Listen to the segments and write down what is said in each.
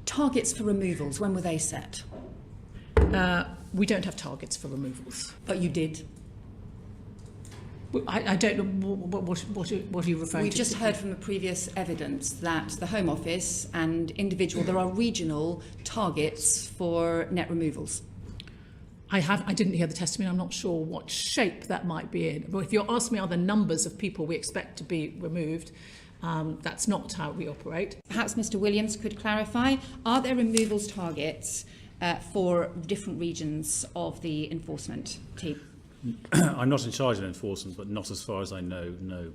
Targets for removals, when were they set? We don't have targets for removals. But you did. I don't know what are you referring to? We've just heard from the previous evidence that the Home Office and there are regional targets for net removals. I didn't hear the testimony. I'm not sure what shape that might be in. But if you're asking me, are the numbers of people we expect to be removed, that's not how we operate. Perhaps Mr. Williams could clarify, are there removals targets for different regions of the enforcement team? I'm not in charge of enforcement, but not as far as I know, no.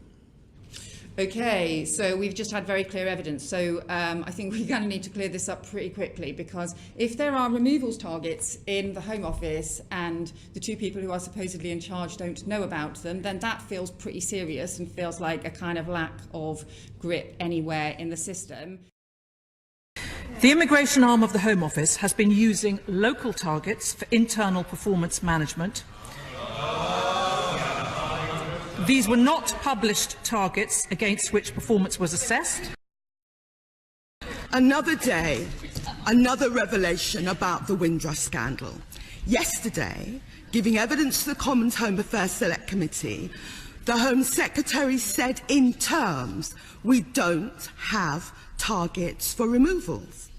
Okay, so we've just had very clear evidence. So I think we're going to need to clear this up pretty quickly, because if there are removals targets in the Home Office and the two people who are supposedly in charge don't know about them, then that feels pretty serious and feels like a kind of lack of grip anywhere in the system. The immigration arm of the Home Office has been using local targets for internal performance management. These were not published targets against which performance was assessed. Another day, another revelation about the Windrush scandal. Yesterday, giving evidence to the Commons Home Affairs Select Committee, the Home Secretary said in terms, we don't have targets for removals.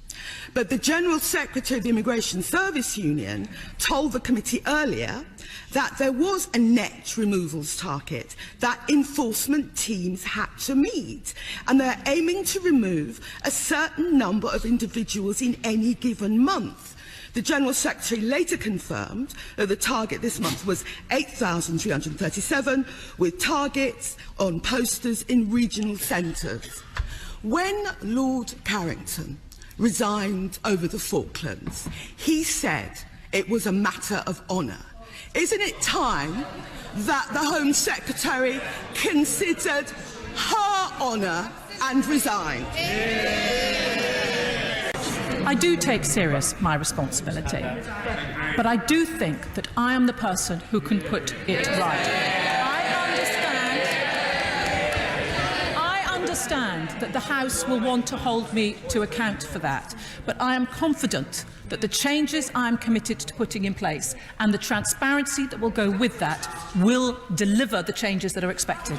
But the General Secretary of the Immigration Service Union told the committee earlier that there was a net removals target that enforcement teams had to meet, and they're aiming to remove a certain number of individuals in any given month. The General Secretary later confirmed that the target this month was 8,337, with targets on posters in regional centres. When Lord Carrington resigned over the Falklands, he said it was a matter of honour. Isn't it time that the Home Secretary considered her honour and resigned? I do take serious my responsibility, but I do think that I am the person who can put it right. I understand that the House will want to hold me to account for that, but I am confident that the changes I am committed to putting in place and the transparency that will go with that will deliver the changes that are expected.